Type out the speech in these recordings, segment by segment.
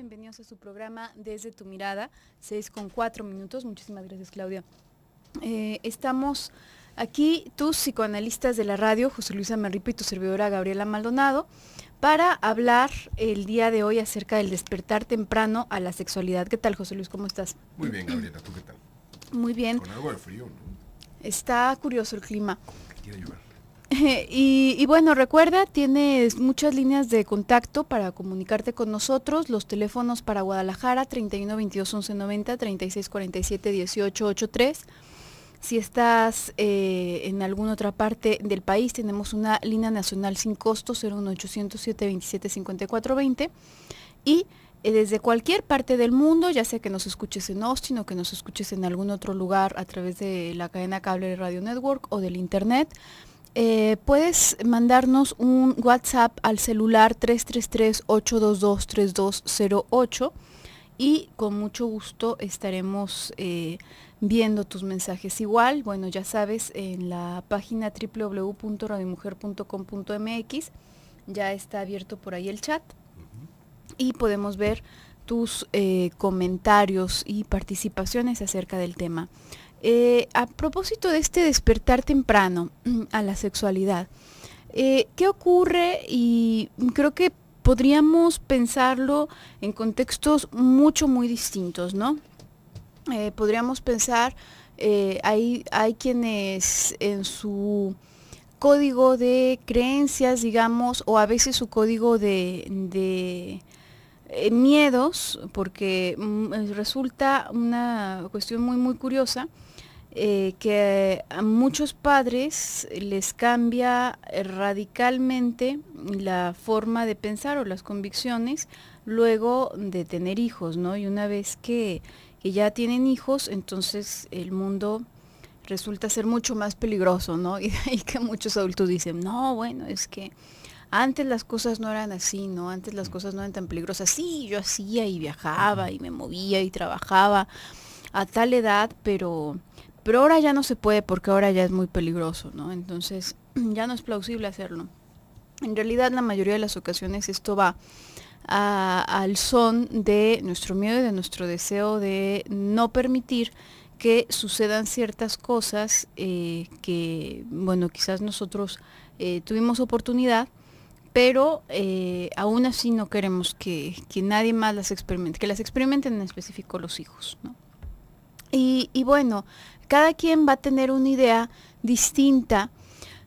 bienvenidos a su programa Desde tu Mirada, 6:04. Muchísimas gracias, Claudia. Estamos aquí, tus psicoanalistas de la radio, José Luis Amarripa y tu servidora Gabriela Maldonado, para hablar el día de hoy acerca del despertar temprano a la sexualidad. ¿Qué tal, José Luis? ¿Cómo estás? Muy bien, Gabriela, ¿tú qué tal? Muy bien. Con algo de frío, ¿no? Está curioso el clima. Quiere llover. Y bueno, recuerda, tienes muchas líneas de contacto para comunicarte con nosotros. Los teléfonos para Guadalajara, 31 22 11 90, 36 47 18 83. Si estás en alguna otra parte del país, tenemos una línea nacional sin costo, 01 800 727 54 20. Y desde cualquier parte del mundo, ya sea que nos escuches en Austin o que nos escuches en algún otro lugar a través de la cadena cable de Radio Network o del internet, puedes mandarnos un WhatsApp al celular 333-822-3208 y con mucho gusto estaremos viendo tus mensajes. Igual, bueno, ya sabes, en la página www.radiomujer.com.mx ya está abierto por ahí el chat y podemos ver tus comentarios y participaciones acerca del tema. A propósito de este despertar temprano a la sexualidad, ¿qué ocurre? Y creo que podríamos pensarlo en contextos muy distintos, ¿no? Podríamos pensar, hay quienes en su código de creencias, digamos, o a veces su código de miedos, porque resulta una cuestión muy curiosa, que a muchos padres les cambia radicalmente la forma de pensar o las convicciones luego de tener hijos, ¿no? Y una vez que ya tienen hijos, entonces el mundo resulta ser mucho más peligroso, ¿no? Y que muchos adultos dicen, no, bueno, es que antes las cosas no eran así, ¿no? Antes las cosas no eran tan peligrosas. Sí, yo hacía y viajaba y me movía y trabajaba a tal edad, pero ahora ya no se puede porque ahora ya es muy peligroso, ¿no? Entonces ya no es plausible hacerlo. En realidad, la mayoría de las ocasiones esto va al son de nuestro miedo y de nuestro deseo de no permitir que sucedan ciertas cosas que, bueno, quizás nosotros tuvimos oportunidad, pero aún así no queremos que nadie más las experimente, que las experimenten en específico los hijos, ¿no? Y bueno, cada quien va a tener una idea distinta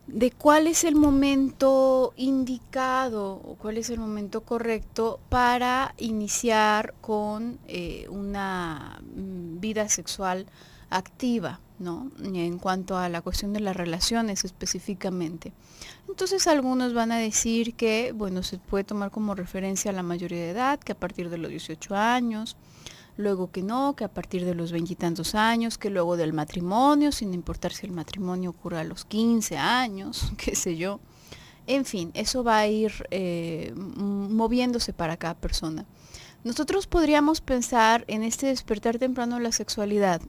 de cuál es el momento indicado o cuál es el momento correcto para iniciar con una vida sexual activa, ¿no? En cuanto a la cuestión de las relaciones específicamente. Entonces algunos van a decir que, bueno, se puede tomar como referencia a la mayoría de edad, que a partir de los 18 años, luego que no, que a partir de los 20 y tantos años, que luego del matrimonio, sin importar si el matrimonio ocurre a los 15 años, qué sé yo. En fin, eso va a ir moviéndose para cada persona. Nosotros podríamos pensar en este despertar temprano de la sexualidad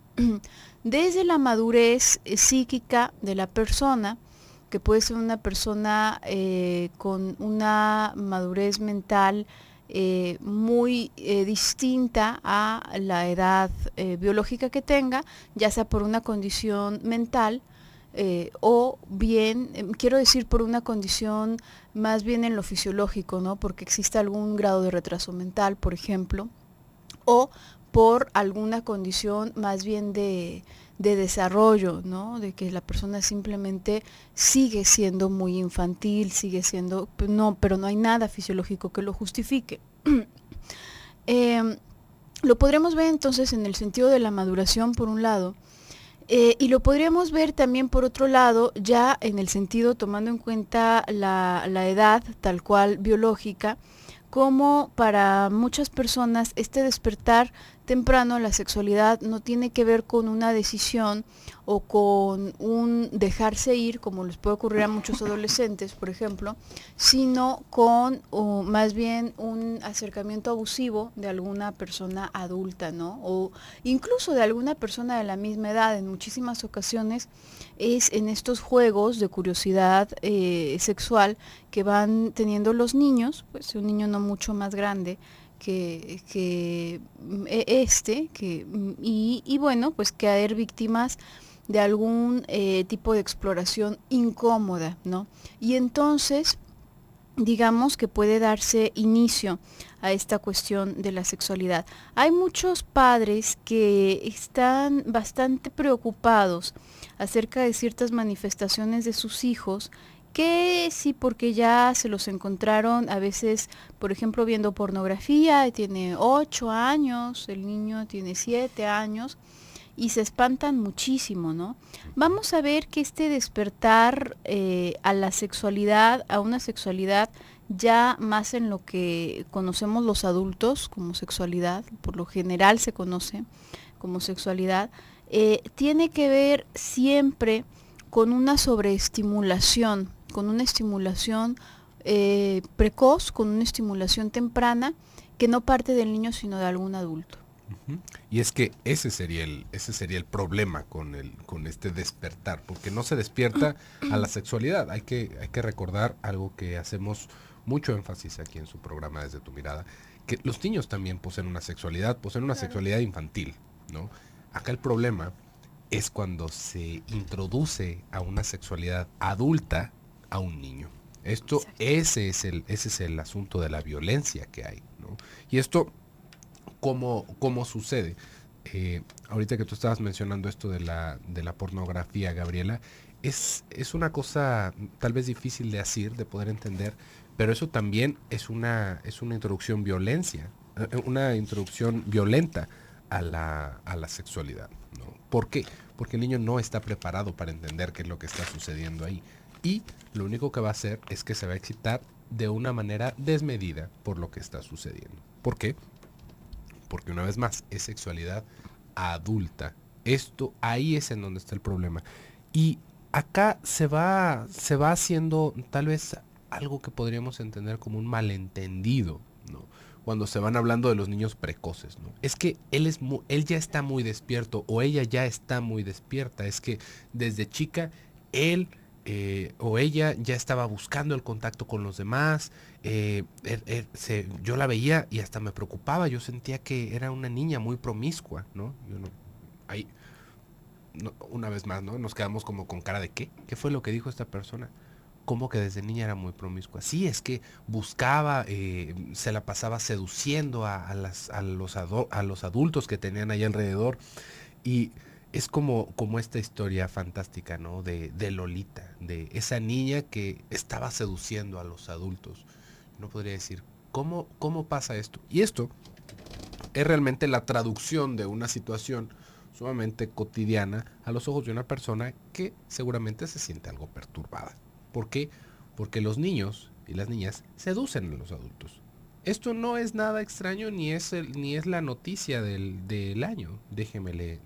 desde la madurez psíquica de la persona, que puede ser una persona con una madurez mental muy distinta a la edad biológica que tenga, ya sea por una condición mental o bien, quiero decir por una condición más bien en lo fisiológico, ¿no? Porque existe algún grado de retraso mental, por ejemplo, o por alguna condición más bien de desarrollo, ¿no? De que la persona simplemente sigue siendo muy infantil, sigue siendo, pero no hay nada fisiológico que lo justifique. Lo podremos ver entonces en el sentido de la maduración por un lado, y lo podríamos ver también por otro lado, ya en el sentido tomando en cuenta la edad tal cual biológica, como para muchas personas este despertar temprano a la sexualidad no tiene que ver con una decisión o con un dejarse ir, como les puede ocurrir a muchos adolescentes, por ejemplo, sino con más bien un acercamiento abusivo de alguna persona adulta, ¿no? O incluso de alguna persona de la misma edad. En muchísimas ocasiones es en estos juegos de curiosidad sexual que van teniendo los niños, pues un niño no mucho más grande y bueno, pues caer víctimas de algún tipo de exploración incómoda, ¿no? Y entonces, digamos que puede darse inicio a esta cuestión de la sexualidad. Hay muchos padres que están bastante preocupados acerca de ciertas manifestaciones de sus hijos, que sí, porque ya se los encontraron a veces, por ejemplo, viendo pornografía, tiene 8 años, el niño tiene 7 años, y se espantan muchísimo, ¿no? Vamos a ver que este despertar a la sexualidad, a una sexualidad ya más en lo que conocemos los adultos como sexualidad, por lo general se conoce como sexualidad, tiene que ver siempre con una sobreestimulación, con una estimulación precoz, con una estimulación temprana, que no parte del niño sino de algún adulto. Y es que ese sería el problema con este despertar, porque no se despierta a la sexualidad. Hay que recordar algo que hacemos mucho énfasis aquí en su programa Desde tu Mirada, que los niños también poseen una sexualidad infantil, ¿no? Acá el problema es cuando se introduce a una sexualidad adulta a un niño. Ese es el asunto de la violencia que hay, ¿no? Y esto, ¿cómo sucede? Ahorita que tú estabas mencionando esto de la pornografía, Gabriela, es una cosa tal vez difícil de decir, de poder entender, pero eso también es una introducción una introducción violenta a la sexualidad, ¿no? ¿Por qué? Porque el niño no está preparado para entender qué es lo que está sucediendo ahí. Y lo único que va a hacer es que se va a excitar de una manera desmedida por lo que está sucediendo. ¿Por qué? Porque una vez más, es sexualidad adulta. Ahí es en donde está el problema. Y acá se va haciendo tal vez algo que podríamos entender como un malentendido, ¿no? Cuando se van hablando de los niños precoces, ¿no? Es que él ya está muy despierto, o ella ya está muy despierta. Es que desde chica él o ella ya estaba buscando el contacto con los demás. Yo la veía y hasta me preocupaba. Yo sentía que era una niña muy promiscua, ¿no? Una vez más, ¿no? Nos quedamos como con cara de ¿qué? ¿Qué fue lo que dijo esta persona? ¿Cómo que desde niña era muy promiscua? Sí, es que buscaba, se la pasaba seduciendo a los adultos que tenían ahí alrededor. Y es como esta historia fantástica, ¿no? De Lolita, de esa niña que estaba seduciendo a los adultos. No podría decir, ¿cómo pasa esto? Y esto es realmente la traducción de una situación sumamente cotidiana a los ojos de una persona que seguramente se siente algo perturbada. ¿Por qué? Porque los niños y las niñas seducen a los adultos. Esto no es nada extraño ni es la noticia del año. Déjeme le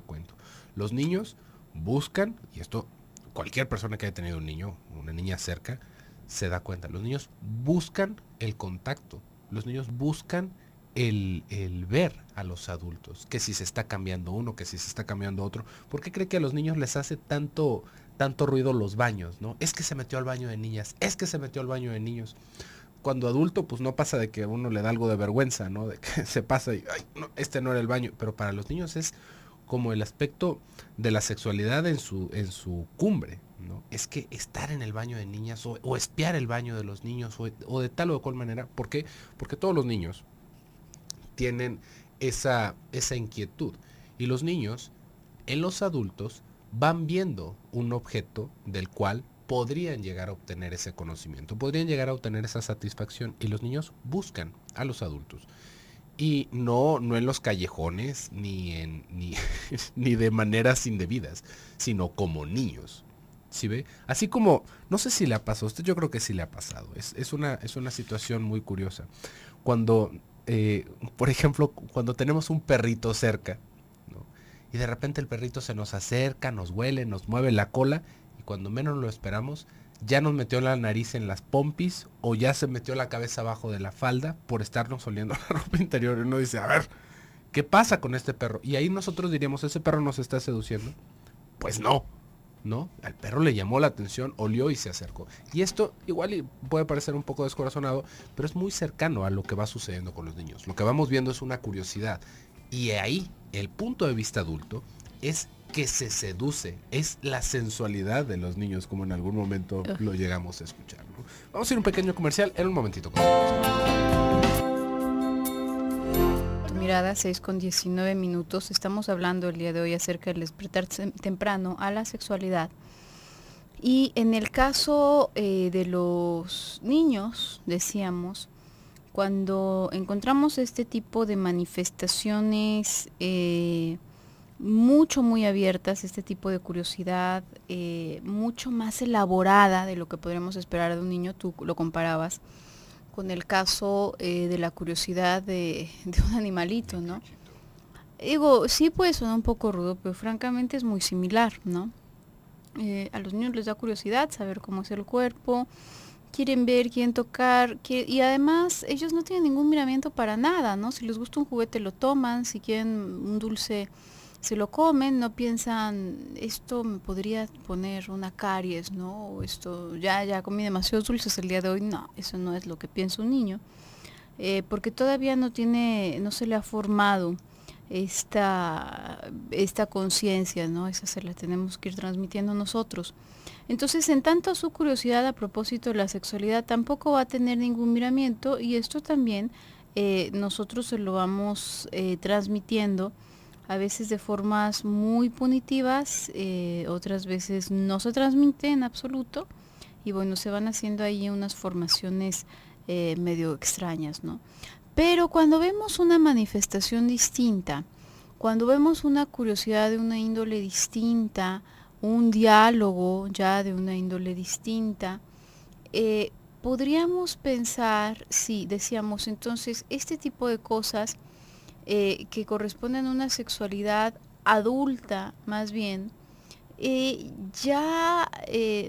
cuento. Los niños buscan, y esto cualquier persona que haya tenido un niño, una niña cerca, se da cuenta. Los niños buscan el contacto. Los niños buscan el ver a los adultos. Que si se está cambiando uno, que si se está cambiando otro. ¿Por qué cree que a los niños les hace tanto ruido los baños, ¿no? Es que se metió al baño de niñas, es que se metió al baño de niños. Cuando adulto, pues no pasa de que a uno le da algo de vergüenza, ¿no? De que se pasa y, ay, no, este no era el baño. Pero para los niños es como el aspecto de la sexualidad en su cumbre, ¿no? Es que estar en el baño de niñas o espiar el baño de los niños o de tal o de cual manera. ¿Por qué? Porque todos los niños tienen esa inquietud. Y los niños, en los adultos, van viendo un objeto del cual podrían llegar a obtener ese conocimiento, podrían llegar a obtener esa satisfacción, y los niños buscan a los adultos. Y no en los callejones, ni de maneras indebidas, sino como niños. ¿Sí ve? Así como, no sé si le ha pasado, a usted yo creo que sí le ha pasado. Es una situación muy curiosa. Cuando, por ejemplo, cuando tenemos un perrito cerca, ¿no? Y de repente el perrito se nos acerca, nos huele, nos mueve la cola, y cuando menos lo esperamos, ya nos metió la nariz en las pompis o ya se metió la cabeza abajo de la falda por estarnos oliendo la ropa interior. Y uno dice, a ver, ¿qué pasa con este perro? Y ahí nosotros diríamos, ¿ese perro nos está seduciendo? Pues no. ¿no? Al perro le llamó la atención, olió y se acercó. Y esto igual puede parecer un poco descorazonado, pero es muy cercano a lo que va sucediendo con los niños. Lo que vamos viendo es una curiosidad. Y ahí, el punto de vista adulto es que se seduce, es la sensualidad de los niños, como en algún momento lo llegamos a escuchar, ¿no? Vamos a ir a un pequeño comercial, en un momentito. Tu mirada, 6:19. Estamos hablando el día de hoy acerca del despertar temprano a la sexualidad. Y en el caso de los niños, decíamos, cuando encontramos este tipo de manifestaciones muy abiertas, este tipo de curiosidad mucho más elaborada de lo que podríamos esperar de un niño, tú lo comparabas con el caso de la curiosidad de un animalito, ¿no? Digo, sí puede sonar un poco rudo, pero francamente es muy similar, ¿no? A los niños les da curiosidad saber cómo es el cuerpo, quieren ver, quieren tocar, y además ellos no tienen ningún miramiento para nada, ¿no? Si les gusta un juguete lo toman, si quieren un dulce se lo comen, no piensan, esto me podría poner una caries, ¿no? O esto, ya comí demasiados dulces el día de hoy. No, eso no es lo que piensa un niño, porque todavía no se le ha formado esta conciencia, ¿no? Esa se la tenemos que ir transmitiendo nosotros. Entonces, en tanto su curiosidad a propósito de la sexualidad tampoco va a tener ningún miramiento, y esto también nosotros se lo vamos transmitiendo, a veces de formas muy punitivas, otras veces no se transmite en absoluto, y bueno, se van haciendo ahí unas formaciones medio extrañas, ¿no? Pero cuando vemos una manifestación distinta, cuando vemos una curiosidad de una índole distinta, un diálogo ya de una índole distinta, podríamos pensar, sí, decíamos entonces, este tipo de cosas que corresponden a una sexualidad adulta más bien, ya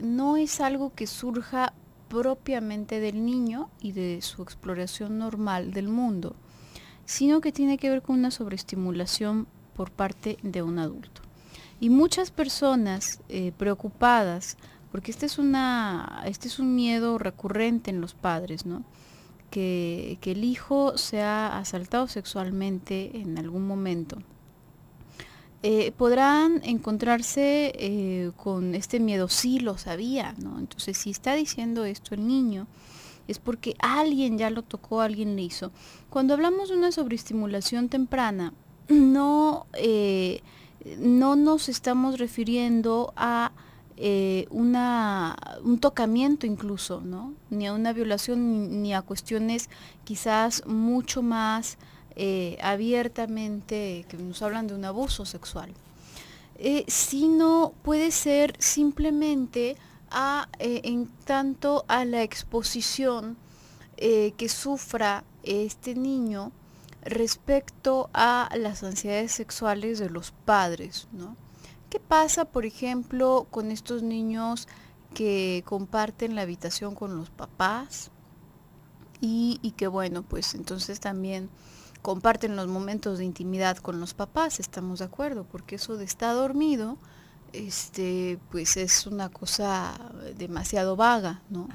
no es algo que surja propiamente del niño y de su exploración normal del mundo, sino que tiene que ver con una sobreestimulación por parte de un adulto. Y muchas personas preocupadas, porque este es un miedo recurrente en los padres, ¿no? Que el hijo sea asaltado sexualmente en algún momento. Podrán encontrarse con este miedo, sí lo sabía, ¿no? Entonces, si está diciendo esto el niño, es porque alguien ya lo tocó, alguien le hizo. Cuando hablamos de una sobreestimulación temprana, no nos estamos refiriendo a un tocamiento incluso, ¿no? Ni a una violación, ni a cuestiones quizás mucho más abiertamente, que nos hablan de un abuso sexual, sino puede ser simplemente en tanto a la exposición que sufra este niño respecto a las ansiedades sexuales de los padres, ¿no? ¿Qué pasa, por ejemplo, con estos niños que comparten la habitación con los papás y que, bueno, pues entonces también comparten los momentos de intimidad con los papás? Estamos de acuerdo, porque eso de estar dormido, pues es una cosa demasiado vaga, ¿no?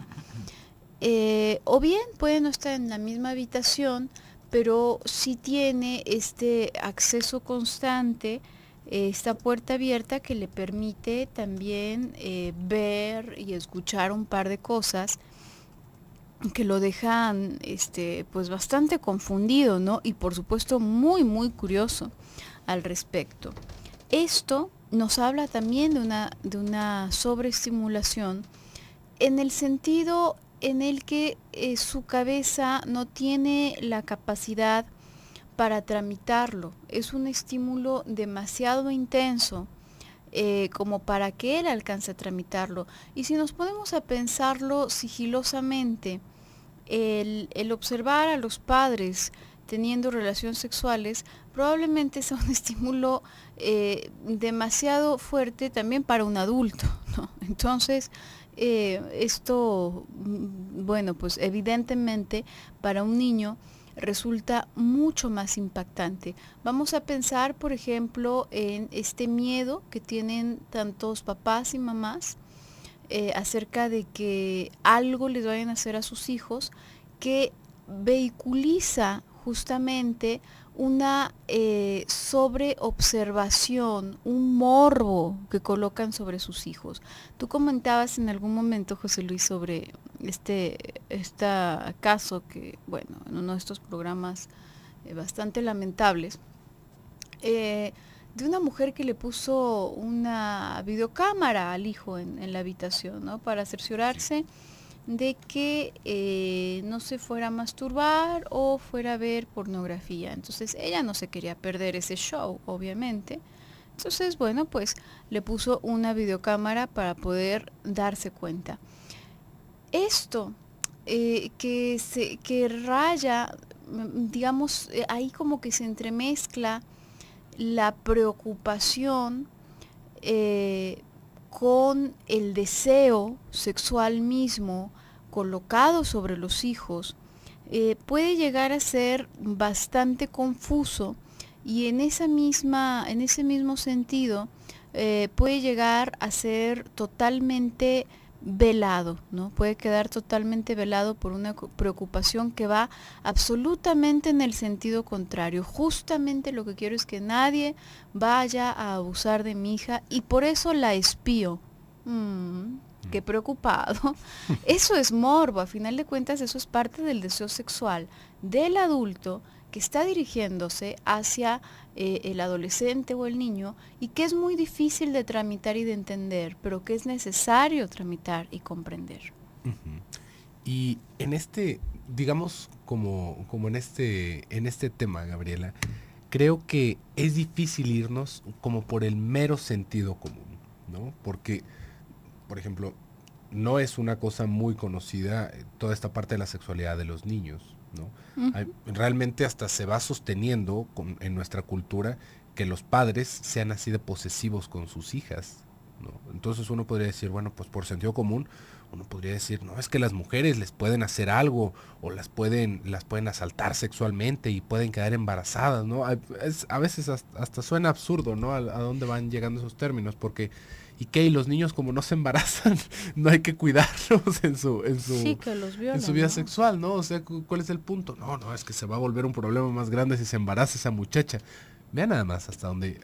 O bien puede no estar en la misma habitación, pero sí tiene este acceso constante, esta puerta abierta que le permite también ver y escuchar un par de cosas que lo dejan pues bastante confundido, ¿no? Y por supuesto muy curioso al respecto. Esto nos habla también de una sobreestimulación en el sentido en el que su cabeza no tiene la capacidad para tramitarlo. Es un estímulo demasiado intenso como para que él alcance a tramitarlo. Y si nos ponemos a pensarlo sigilosamente, el observar a los padres teniendo relaciones sexuales probablemente sea un estímulo demasiado fuerte también para un adulto, ¿no? Entonces, esto, bueno, pues evidentemente para un niño resulta mucho más impactante. Vamos a pensar, por ejemplo, en este miedo que tienen tantos papás y mamás acerca de que algo les vayan a hacer a sus hijos, que vehiculiza justamente una sobreobservación, un morbo que colocan sobre sus hijos. Tú comentabas en algún momento, José Luis, sobre este caso que, bueno, en uno de estos programas bastante lamentables, de una mujer que le puso una videocámara al hijo en la habitación, ¿no? Para cerciorarse de que no se fuera a masturbar o fuera a ver pornografía. Entonces ella no se quería perder ese show, obviamente. Entonces, bueno, pues le puso una videocámara para poder darse cuenta. Esto que raya, digamos, ahí como que se entremezcla la preocupación con el deseo sexual mismo colocado sobre los hijos, puede llegar a ser bastante confuso y en ese mismo sentido puede llegar a ser totalmente velado, ¿no? Puede quedar totalmente velado por una preocupación que va absolutamente en el sentido contrario. Justamente lo que quiero es que nadie vaya a abusar de mi hija y por eso la espío. Qué preocupado. Eso es morbo, a final de cuentas eso es parte del deseo sexual del adulto que está dirigiéndose hacia el adolescente o el niño y que es muy difícil de tramitar y de entender, pero que es necesario tramitar y comprender. Uh-huh. Y en digamos, como en este tema, Gabriela, creo que es difícil irnos como por el mero sentido común, ¿no? Porque, por ejemplo, no es una cosa muy conocida toda esta parte de la sexualidad de los niños, ¿no? Realmente hasta se va sosteniendo en nuestra cultura que los padres sean así de posesivos con sus hijas, ¿no? Entonces uno podría decir, bueno, pues por sentido común, uno podría decir, no, es que las mujeres les pueden hacer algo o las pueden asaltar sexualmente y pueden quedar embarazadas, ¿no? A veces hasta suena absurdo, ¿no? A dónde van llegando esos términos, porque ¿y qué? Y los niños como no se embarazan, no hay que cuidarlos Sí, que los violan, en su vida, ¿no? sexual, ¿no? O sea, ¿cuál es el punto? No, es que se va a volver un problema más grande si se embaraza esa muchacha. Vean nada más hasta dónde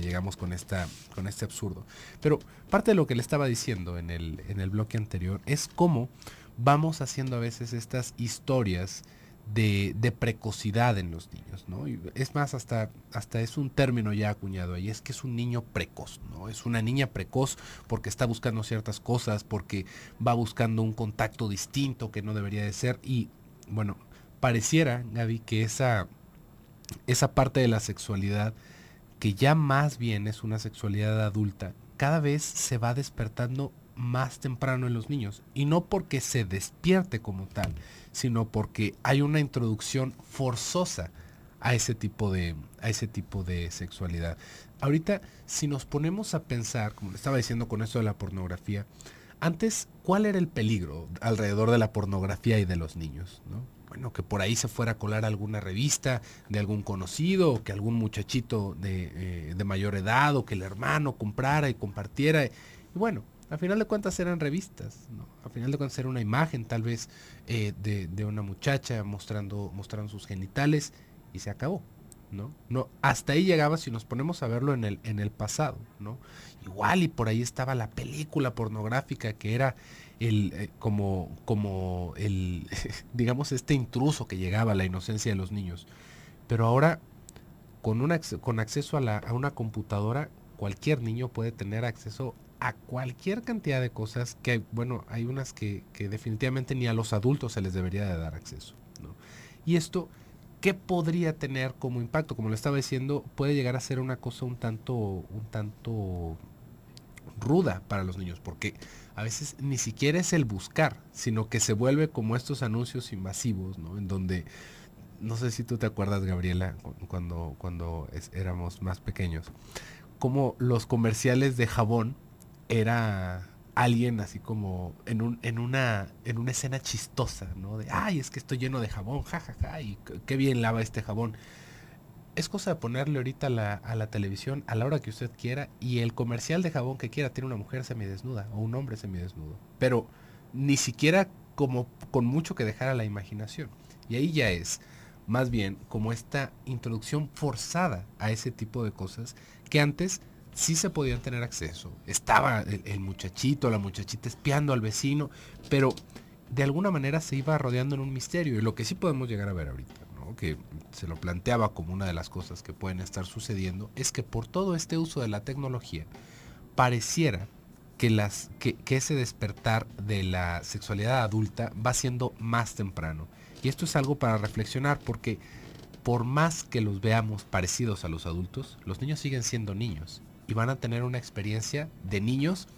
llegamos con este absurdo. Pero parte de lo que le estaba diciendo en el bloque anterior es cómo vamos haciendo a veces estas historias de precocidad en los niños, ¿no? Y es más, hasta es un término ya acuñado ahí, es que es un niño precoz, ¿no? Es una niña precoz porque está buscando ciertas cosas, porque va buscando un contacto distinto que no debería de ser. Y bueno, pareciera, Gaby, que esa parte de la sexualidad, que ya más bien es una sexualidad adulta, cada vez se va despertando más temprano en los niños. Y no porque se despierte como tal, sino porque hay una introducción forzosa a ese tipo de sexualidad. Ahorita, si nos ponemos a pensar, como le estaba diciendo con esto de la pornografía, antes, ¿cuál era el peligro alrededor de la pornografía y de los niños, ¿no? Bueno, que por ahí se fuera a colar alguna revista de algún conocido, o que algún muchachito de mayor edad, o que el hermano comprara y compartiera. Y bueno, al final de cuentas eran revistas, ¿no? Al final de cuentas era una imagen tal vez de una muchacha mostrando sus genitales y se acabó, ¿no? No, hasta ahí llegaba si nos ponemos a verlo en el pasado, ¿no? Igual y por ahí estaba la película pornográfica que era como el digamos este intruso que llegaba a la inocencia de los niños. Pero ahora con acceso a una computadora, cualquier niño puede tener acceso a cualquier cantidad de cosas que, bueno, hay unas que definitivamente ni a los adultos se les debería de dar acceso, ¿no? Y esto, ¿qué podría tener como impacto? Como le estaba diciendo, puede llegar a ser una cosa un tanto ruda para los niños, porque a veces ni siquiera es el buscar, sino que se vuelve como estos anuncios invasivos, ¿no? En donde, no sé si tú te acuerdas, Gabriela, cuando éramos más pequeños, como los comerciales de jabón alguien así como en una escena chistosa, ¿no? De, ay, es que estoy lleno de jabón, jajaja, y qué bien lava este jabón. Es cosa de ponerle ahorita a la televisión a la hora que usted quiera y el comercial de jabón que quiera tiene una mujer semidesnuda o un hombre semidesnudo. Pero ni siquiera como con mucho que dejar a la imaginación. Y ahí ya es más bien como esta introducción forzada a ese tipo de cosas que antes sí se podían tener acceso. Estaba el muchachito, la muchachita espiando al vecino, pero de alguna manera se iba rodeando en un misterio. Y lo que sí podemos llegar a ver ahorita, ¿no? Que se lo planteaba como una de las cosas que pueden estar sucediendo, es que por todo este uso de la tecnología, pareciera que ese despertar de la sexualidad adulta va siendo más temprano. Y esto es algo para reflexionar, porque por más que los veamos parecidos a los adultos, los niños siguen siendo niños y van a tener una experiencia de niños,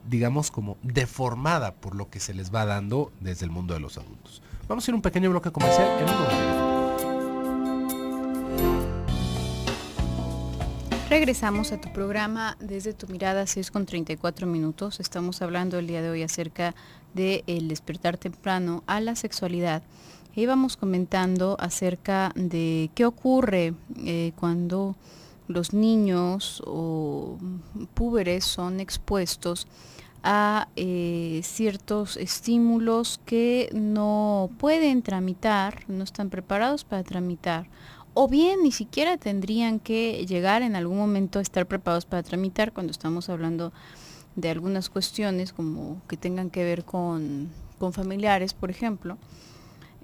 digamos, como deformada por lo que se les va dando desde el mundo de los adultos. Vamos a ir a un pequeño bloque comercial en un momento. Regresamos a tu programa Desde tu Mirada, 6:34. Estamos hablando el día de hoy acerca del despertar temprano a la sexualidad. Íbamos comentando acerca de qué ocurre cuando los niños o púberes son expuestos a ciertos estímulos que no pueden tramitar, no están preparados para tramitar, o bien ni siquiera tendrían que llegar en algún momento a estar preparados para tramitar cuando estamos hablando de algunas cuestiones como que tengan que ver con familiares, por ejemplo.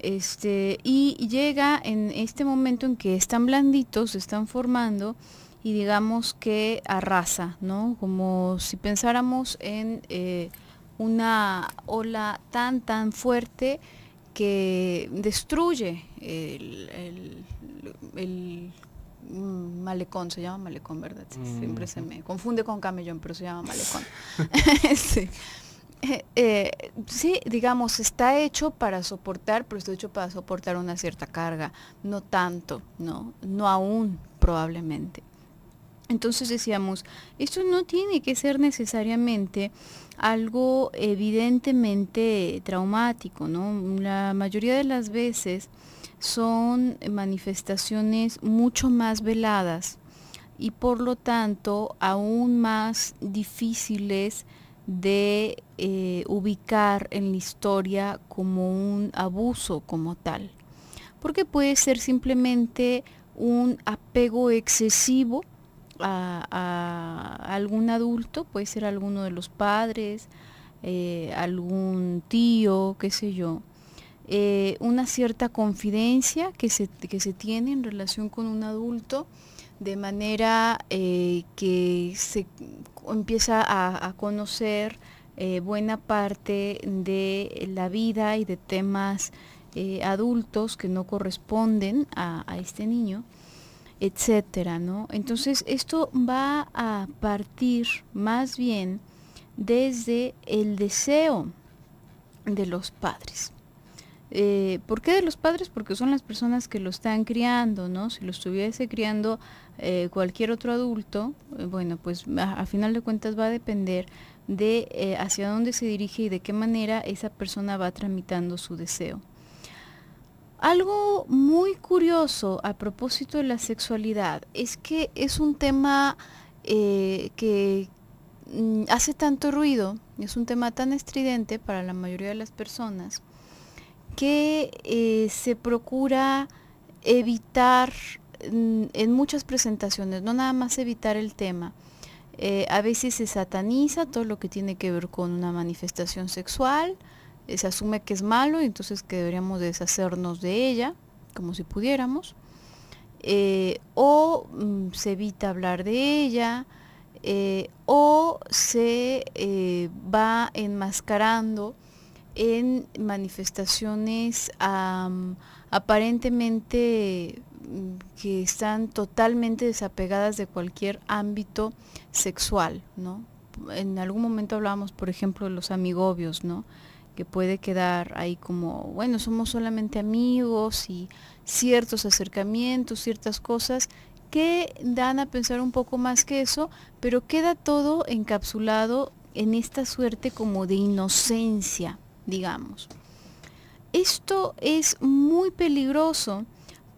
Y llega en este momento en que están blanditos, se están formando y digamos que arrasa, ¿no? Como si pensáramos en una ola tan fuerte que destruye el malecón, se llama malecón, ¿verdad? Siempre se me confunde con camellón, pero se llama malecón. Sí. Sí, digamos, está hecho para soportar, pero está hecho para soportar una cierta carga, no tanto, no aún probablemente. Entonces decíamos, esto no tiene que ser necesariamente algo evidentemente traumático, ¿no? La mayoría de las veces son manifestaciones mucho más veladas y por lo tanto aún más difíciles de ubicar en la historia como un abuso como tal, porque puede ser simplemente un apego excesivo a algún adulto, puede ser alguno de los padres, algún tío, qué sé yo, una cierta confidencia que se tiene en relación con un adulto, de manera que se empieza a conocer buena parte de la vida y de temas adultos que no corresponden a este niño, etcétera, ¿no? Entonces esto va a partir más bien desde el deseo de los padres. ¿Por qué de los padres? Porque son las personas que lo están criando, ¿no? Si lo estuviese criando cualquier otro adulto, bueno, pues a final de cuentas va a depender de hacia dónde se dirige y de qué manera esa persona va tramitando su deseo. Algo muy curioso a propósito de la sexualidad es que es un tema que hace tanto ruido, es un tema tan estridente para la mayoría de las personas, que se procura evitar en muchas presentaciones, no nada más evitar el tema. A veces se sataniza todo lo que tiene que ver con una manifestación sexual, se asume que es malo y entonces que deberíamos deshacernos de ella, como si pudiéramos, o se evita hablar de ella, o se va enmascarando en manifestaciones aparentemente que están totalmente desapegadas de cualquier ámbito sexual, ¿no? En algún momento hablábamos, por ejemplo, de los amigobios, ¿no? Que puede quedar ahí como, bueno, somos solamente amigos y ciertos acercamientos, ciertas cosas que dan a pensar un poco más que eso, pero queda todo encapsulado en esta suerte como de inocencia, digamos. Esto es muy peligroso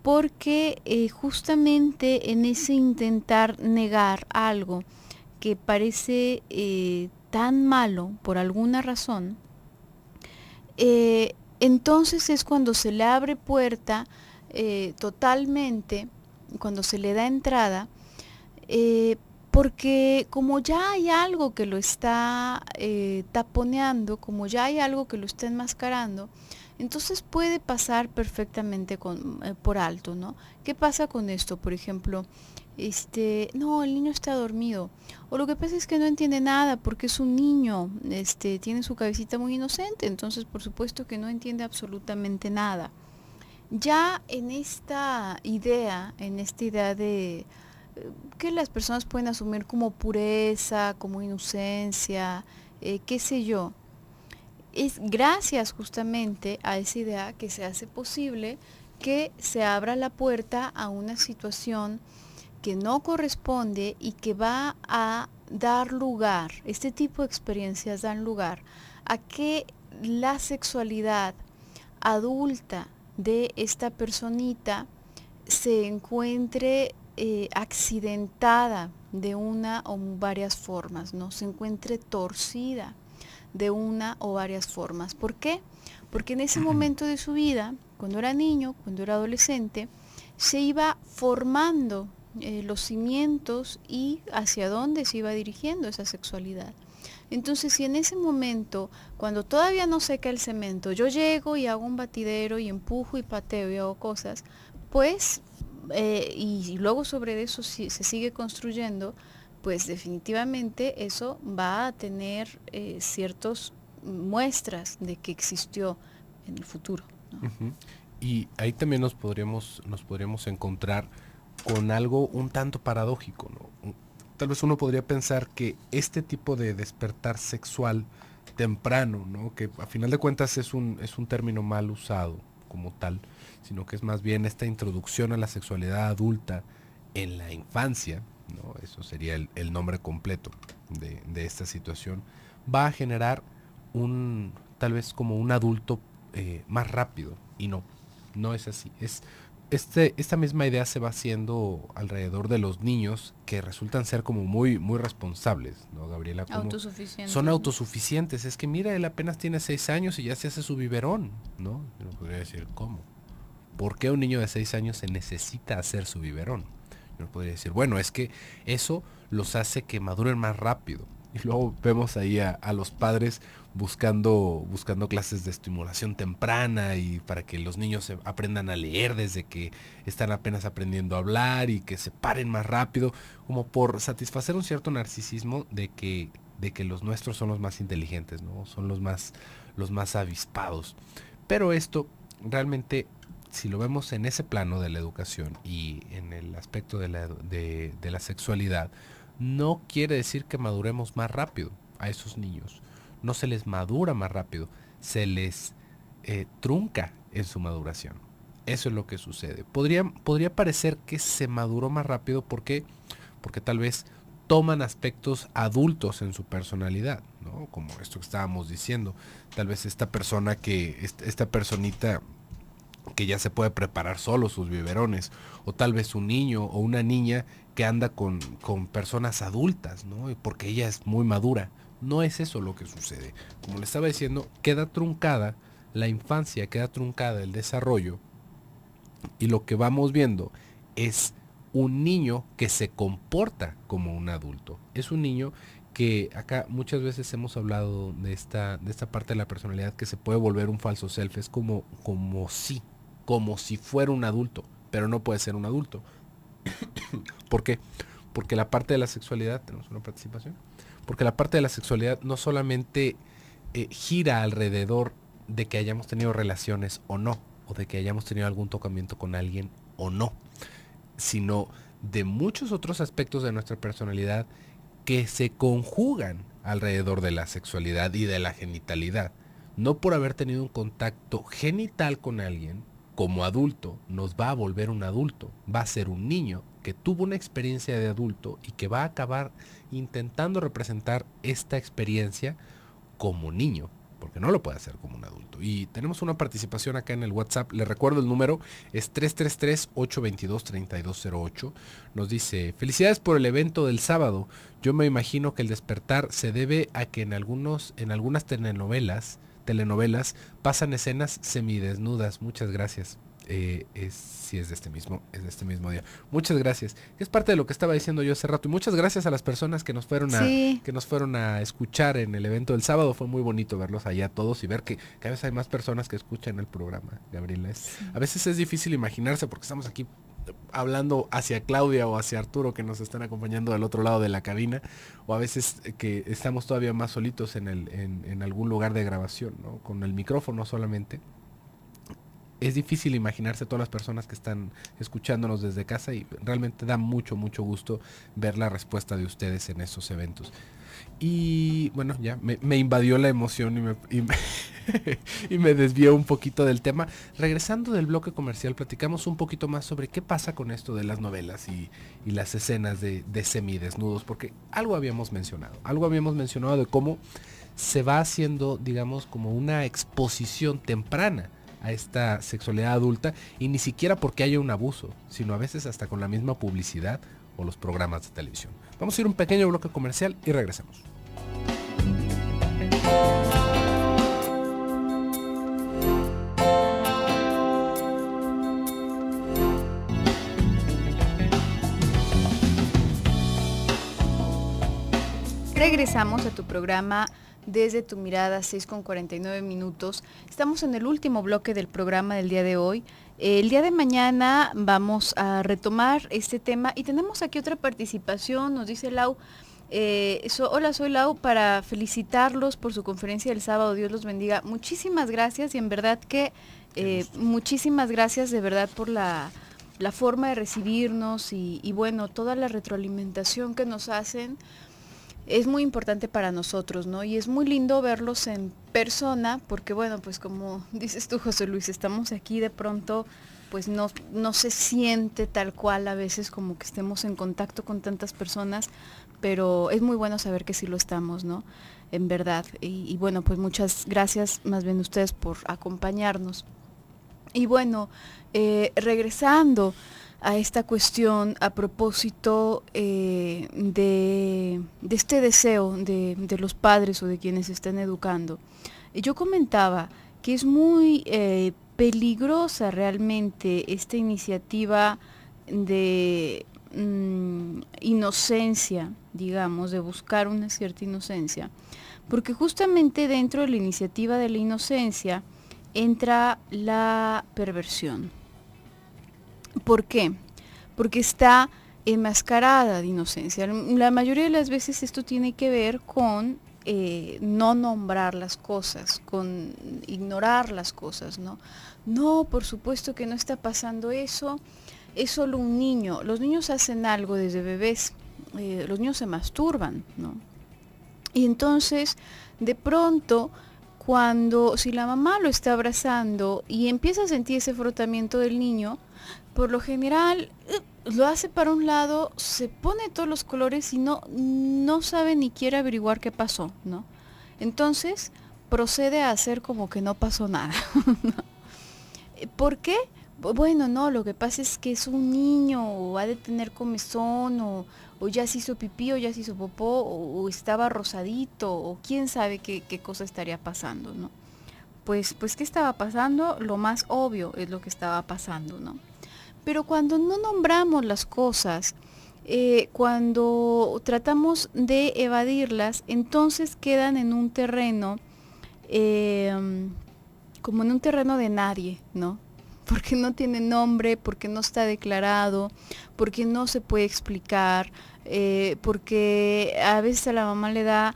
porque justamente en ese intentar negar algo que parece tan malo por alguna razón, entonces es cuando se le abre puerta totalmente, cuando se le da entrada, porque como ya hay algo que lo está taponeando, como ya hay algo que lo está enmascarando, entonces puede pasar perfectamente por alto, ¿no? ¿Qué pasa con esto? Por ejemplo, no, el niño está dormido. O lo que pasa es que no entiende nada porque es un niño, tiene su cabecita muy inocente, entonces por supuesto que no entiende absolutamente nada. Ya en esta idea de que las personas pueden asumir como pureza, como inocencia, qué sé yo, es gracias justamente a esa idea que se hace posible que se abra la puerta a una situación que no corresponde y que va a dar lugar, este tipo de experiencias dan lugar a que la sexualidad adulta de esta personita se encuentre accidentada de una o varias formas, ¿no? Se encuentre torcida de una o varias formas. ¿Por qué? Porque en ese momento de su vida, cuando era niño, cuando era adolescente, se iba formando los cimientos y hacia dónde se iba dirigiendo esa sexualidad. Entonces, si en ese momento, cuando todavía no seca el cemento, yo llego y hago un batidero y empujo y pateo y hago cosas, pues, y luego sobre eso se sigue construyendo, pues definitivamente eso va a tener ciertas muestras de que existió en el futuro, ¿no? Uh-huh. Y ahí también nos podríamos encontrar con algo un tanto paradójico, ¿no? Tal vez uno podría pensar que este tipo de despertar sexual temprano, ¿no? Que a final de cuentas es un término mal usado como tal, sino que es más bien esta introducción a la sexualidad adulta en la infancia, ¿no? Eso sería el nombre completo de esta situación, va a generar tal vez como un adulto más rápido, y no es así. Esta misma idea se va haciendo alrededor de los niños que resultan ser como muy responsables, ¿no, Gabriela? Como autosuficientes. Son autosuficientes. Es que mira, él apenas tiene 6 años y ya se hace su biberón, ¿no? Yo no podría decir, ¿cómo? ¿Por qué un niño de 6 años se necesita hacer su biberón? Yo no podría decir, bueno, es que eso los hace que maduren más rápido. Y luego vemos ahí a los padres buscando clases de estimulación temprana y para que los niños aprendan a leer desde que están apenas aprendiendo a hablar y que se paren más rápido, como por satisfacer un cierto narcisismo de que los nuestros son los más inteligentes, ¿no? Son los más avispados. Pero esto realmente, si lo vemos en ese plano de la educación y en el aspecto de la sexualidad, no quiere decir que maduremos más rápido a esos niños. No se les madura más rápido, se les trunca en su maduración. Eso es lo que sucede. Podría parecer que se maduró más rápido porque tal vez toman aspectos adultos en su personalidad, ¿no? Como esto que estábamos diciendo. Tal vez esta personita que ya se puede preparar solo sus biberones, o tal vez un niño o una niña que anda con personas adultas, ¿no? Porque ella es muy madura. No es eso lo que sucede. Como le estaba diciendo, queda truncada la infancia, queda truncada el desarrollo, y lo que vamos viendo es un niño que se comporta como un adulto. Es un niño que acá muchas veces hemos hablado de esta parte de la personalidad que se puede volver un falso self. Es como si fuera un adulto, pero no puede ser un adulto. ¿Por qué? Porque la parte de la sexualidad, tenemos una participación, porque la parte de la sexualidad no solamente gira alrededor de que hayamos tenido relaciones o no, o de que hayamos tenido algún tocamiento con alguien o no, sino de muchos otros aspectos de nuestra personalidad que se conjugan alrededor de la sexualidad y de la genitalidad. No por haber tenido un contacto genital con alguien como adulto nos va a volver un adulto, va a ser un niño que tuvo una experiencia de adulto y que va a acabar intentando representar esta experiencia como niño, porque no lo puede hacer como un adulto. Y tenemos una participación acá en el WhatsApp, les recuerdo el número, es 333-822-3208. Nos dice: felicidades por el evento del sábado. Yo me imagino que el despertar se debe a que en algunas telenovelas pasan escenas semidesnudas. Muchas gracias. Sí, es de este mismo día. Muchas gracias. Es parte de lo que estaba diciendo yo hace rato. Y muchas gracias a las personas que nos fueron a escuchar en el evento del sábado. Fue muy bonito verlos allá todos y ver que cada vez hay más personas que escuchan el programa, Gabriela. A veces es difícil imaginarse porque estamos aquí hablando hacia Claudia o hacia Arturo, que nos están acompañando del otro lado de la cabina, o a veces que estamos todavía más solitos en algún lugar de grabación, ¿no? Con el micrófono solamente. Es difícil imaginarse todas las personas que están escuchándonos desde casa y realmente da mucho gusto ver la respuesta de ustedes en esos eventos. Y bueno, ya me invadió la emoción y me desvió un poquito del tema. Regresando del bloque comercial, platicamos un poquito más sobre qué pasa con esto de las novelas y las escenas de semidesnudos, porque algo habíamos mencionado de cómo se va haciendo, digamos, como una exposición temprana a esta sexualidad adulta, y ni siquiera porque haya un abuso, sino a veces hasta con la misma publicidad o los programas de televisión. Vamos a ir a un pequeño bloque comercial y regresamos. Regresamos a tu programa Desde tu Mirada, 6:49. Estamos en el último bloque del programa del día de hoy. El día de mañana vamos a retomar este tema y tenemos aquí otra participación. Nos dice Lau, hola, soy Lau, para felicitarlos por su conferencia del sábado. Dios los bendiga. Muchísimas gracias, y en verdad que muchísimas gracias de verdad por la forma de recibirnos y bueno, toda la retroalimentación que nos hacen. Es muy importante para nosotros, ¿no? Y es muy lindo verlos en persona, porque bueno, pues como dices tú, José Luis, estamos aquí de pronto, pues no se siente tal cual a veces como que estemos en contacto con tantas personas, pero es muy bueno saber que sí lo estamos, ¿no? En verdad. Y bueno, pues muchas gracias más bien ustedes por acompañarnos. Y bueno, regresando a esta cuestión a propósito de este deseo de los padres o de quienes están educando. Yo comentaba que es muy peligrosa realmente esta iniciativa de inocencia, digamos, de buscar una cierta inocencia, porque justamente dentro de la iniciativa de la inocencia entra la perversión. ¿Por qué? Porque está enmascarada de inocencia. La mayoría de las veces esto tiene que ver con no nombrar las cosas, con ignorar las cosas, ¿no? No, por supuesto que no está pasando eso, es solo un niño. Los niños hacen algo desde bebés, los niños se masturban, ¿no? Y entonces, de pronto, si la mamá lo está abrazando y empieza a sentir ese frotamiento del niño, por lo general lo hace para un lado, se pone todos los colores y no sabe ni quiere averiguar qué pasó, ¿no? Entonces procede a hacer como que no pasó nada. ¿Por qué? Bueno, no, lo que pasa es que es un niño, o ha de tener comezón, o ya se hizo pipí, o ya se hizo popó, o estaba rosadito, o quién sabe qué cosa estaría pasando, ¿no? Pues ¿qué estaba pasando? Lo más obvio es lo que estaba pasando, ¿no? Pero cuando no nombramos las cosas, cuando tratamos de evadirlas, entonces quedan en un terreno, como en un terreno de nadie, ¿no? Porque no tiene nombre, porque no está declarado, porque no se puede explicar, porque a veces a la mamá le da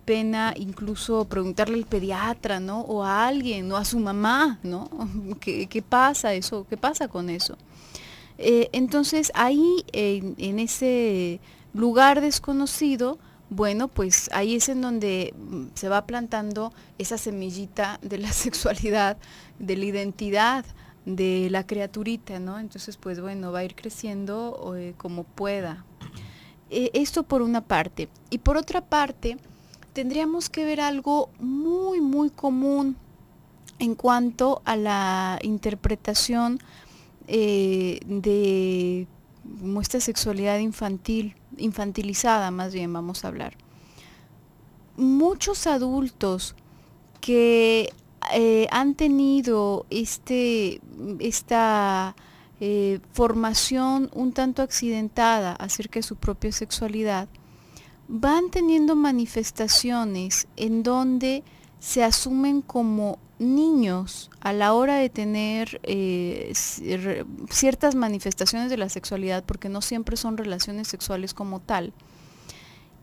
pena incluso preguntarle al pediatra, ¿no? O a alguien, o a su mamá, ¿no? ¿Qué pasa eso? ¿Qué pasa con eso? Entonces ahí, en ese lugar desconocido, bueno, pues ahí es en donde se va plantando esa semillita de la sexualidad, de la identidad de la criaturita, ¿no? Entonces, pues bueno, va a ir creciendo como pueda. Esto por una parte. Y por otra parte, tendríamos que ver algo muy, muy común en cuanto a la interpretación de nuestra sexualidad infantil, infantilizada más bien, vamos a hablar. Muchos adultos que han tenido esta formación un tanto accidentada acerca de su propia sexualidad, van teniendo manifestaciones en donde se asumen como niños a la hora de tener ciertas manifestaciones de la sexualidad, porque no siempre son relaciones sexuales como tal.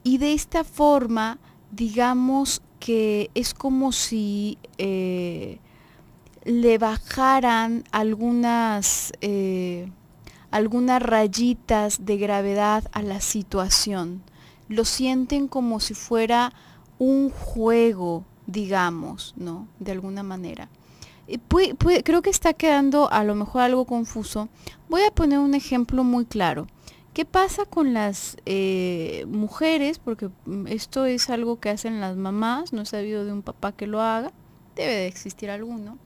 Y de esta forma, digamos que es como si le bajaran algunas rayitas de gravedad a la situación. Lo sienten como si fuera un juego, digamos, ¿no? De alguna manera. Creo que está quedando a lo mejor algo confuso. Voy a poner un ejemplo muy claro. ¿Qué pasa con las mujeres? Porque esto es algo que hacen las mamás, no he sabido de un papá que lo haga, debe de existir alguno,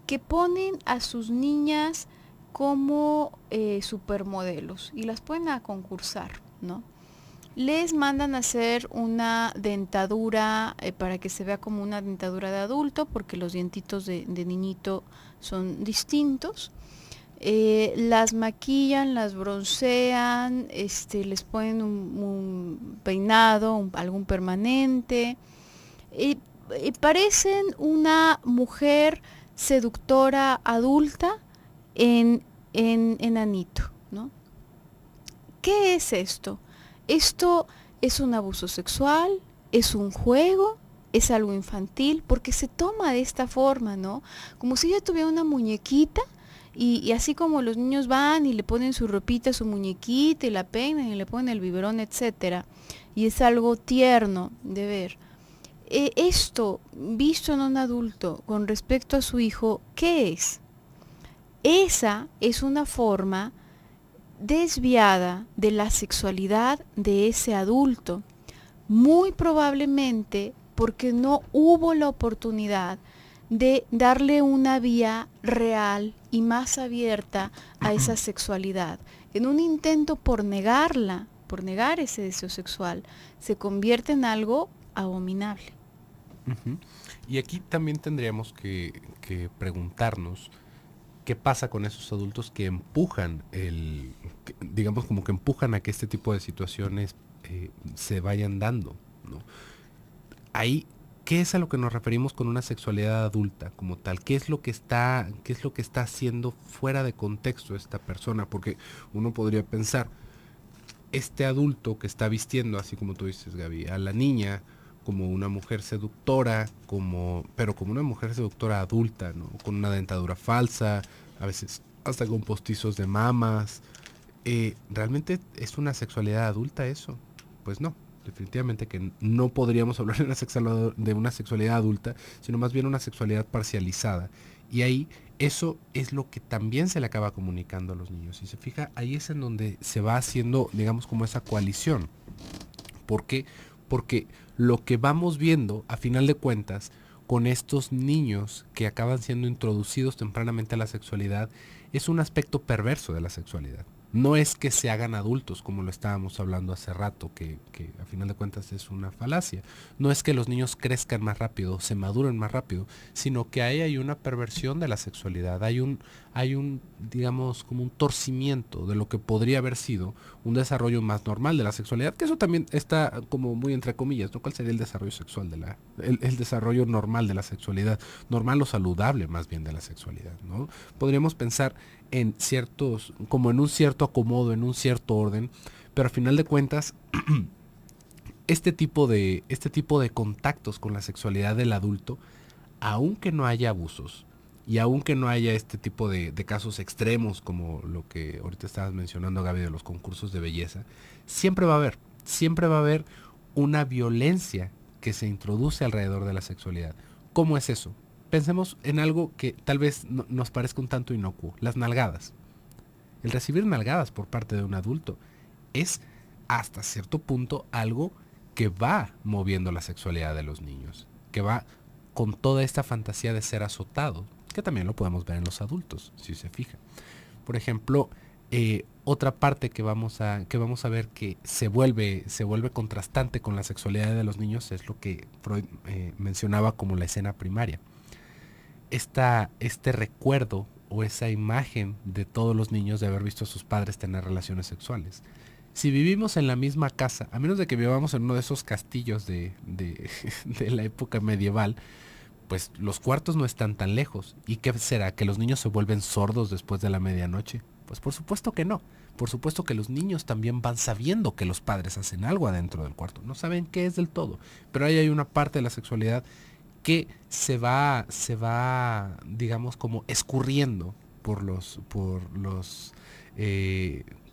que ponen a sus niñas como supermodelos y las ponen a concursar, ¿no? Les mandan a hacer una dentadura para que se vea como una dentadura de adulto, porque los dientitos de niñito son distintos. Las maquillan, las broncean, les ponen un peinado, algún permanente. Parecen una mujer seductora adulta en enanito, ¿no? ¿Qué es esto? Esto es un abuso sexual, es un juego, es algo infantil, porque se toma de esta forma, ¿no? Como si ella tuviera una muñequita y así como los niños van y le ponen su ropita, su muñequita y la peinan y le ponen el biberón, etcétera. Y es algo tierno de ver. Esto, visto en un adulto con respecto a su hijo, ¿qué es? Esa es una forma desviada de la sexualidad de ese adulto, muy probablemente porque no hubo la oportunidad de darle una vía real y más abierta a esa sexualidad. En un intento por negarla, por negar ese deseo sexual, se convierte en algo abominable. Y aquí también tendríamos que preguntarnos qué pasa con esos adultos que empujan digamos como que empujan a que este tipo de situaciones se vayan dando, ¿no? Ahí, ¿qué es a lo que nos referimos con una sexualidad adulta como tal? ¿Qué es lo que está haciendo fuera de contexto esta persona? Porque uno podría pensar, este adulto que está vistiendo, así como tú dices, Gaby, a la niña como una mujer seductora, pero como una mujer seductora adulta, ¿no? Con una dentadura falsa, a veces hasta con postizos de mamas. ¿Realmente es una sexualidad adulta eso? Pues no, definitivamente que no podríamos hablar de una sexualidad adulta, sino más bien una sexualidad parcializada. Y ahí eso es lo que también se le acaba comunicando a los niños. Si se fija, ahí es en donde se va haciendo, digamos, como esa coalición. ¿Por qué? Porque lo que vamos viendo, a final de cuentas, con estos niños que acaban siendo introducidos tempranamente a la sexualidad, es un aspecto perverso de la sexualidad. No es que se hagan adultos, como lo estábamos hablando hace rato, que a final de cuentas es una falacia. No es que los niños crezcan más rápido, se maduren más rápido, sino que ahí hay una perversión de la sexualidad. Hay un, digamos, como un torcimiento de lo que podría haber sido un desarrollo más normal de la sexualidad, que eso también está como muy entre comillas, ¿no? ¿Cuál sería el desarrollo sexual el desarrollo normal de la sexualidad? Normal o saludable más bien de la sexualidad, ¿no? Podríamos pensar en como en un cierto acomodo, en un cierto orden, pero al final de cuentas, este tipo de contactos con la sexualidad del adulto, aunque no haya abusos, y aunque no haya este tipo de casos extremos como lo que ahorita estabas mencionando, Gaby, de los concursos de belleza, siempre va a haber una violencia que se introduce alrededor de la sexualidad. ¿Cómo es eso? pensemos en algo que tal vez nos parezca un tanto inocuo, las nalgadas. El recibir nalgadas por parte de un adulto es hasta cierto punto algo que va moviendo la sexualidad de los niños, que va con toda esta fantasía de ser azotado, que también lo podemos ver en los adultos, si se fijan. Por ejemplo, otra parte que vamos a ver que se vuelve contrastante con la sexualidad de los niños es lo que Freud mencionaba como la escena primaria. Este recuerdo o esa imagen de todos los niños de haber visto a sus padres tener relaciones sexuales. Si vivimos en la misma casa, a menos de que vivamos en uno de esos castillos de la época medieval, pues los cuartos no están tan lejos. ¿Y qué será? ¿Que los niños se vuelven sordos después de la medianoche? Pues por supuesto que no. Por supuesto que los niños también van sabiendo que los padres hacen algo adentro del cuarto. No saben qué es del todo. Pero ahí hay una parte de la sexualidad que se va, digamos, como escurriendo por los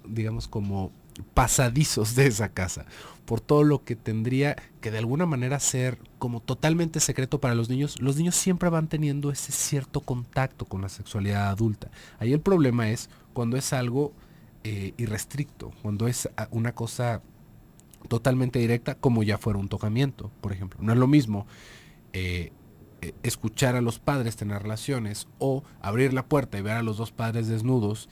digamos, como pasadizos de esa casa, por todo lo que tendría que de alguna manera ser como totalmente secreto para los niños. Los niños siempre van teniendo ese cierto contacto con la sexualidad adulta. Ahí el problema es cuando es algo irrestricto, cuando es una cosa totalmente directa, como ya fuera un tocamiento, por ejemplo. No es lo mismo escuchar a los padres tener relaciones o abrir la puerta y ver a los dos padres desnudos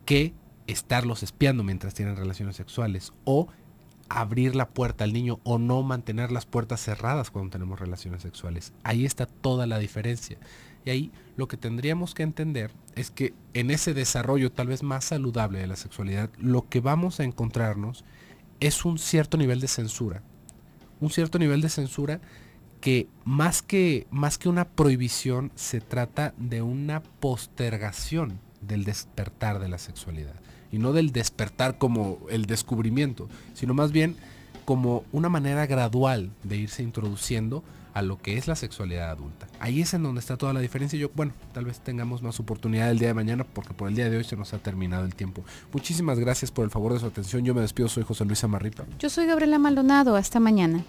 que estarlos espiando mientras tienen relaciones sexuales, o abrir la puerta al niño o no mantener las puertas cerradas cuando tenemos relaciones sexuales. Ahí está toda la diferencia. Y ahí lo que tendríamos que entender es que en ese desarrollo tal vez más saludable de la sexualidad, lo que vamos a encontrarnos es un cierto nivel de censura. Un cierto nivel de censura que más que una prohibición, se trata de una postergación del despertar de la sexualidad. Y no del despertar como el descubrimiento, sino más bien como una manera gradual de irse introduciendo a lo que es la sexualidad adulta. Ahí es en donde está toda la diferencia. Yo, bueno, tal vez tengamos más oportunidad el día de mañana, porque por el día de hoy se nos ha terminado el tiempo. Muchísimas gracias por el favor de su atención. Yo me despido, soy José Luis Amarripa. Yo soy Gabriela Maldonado, hasta mañana.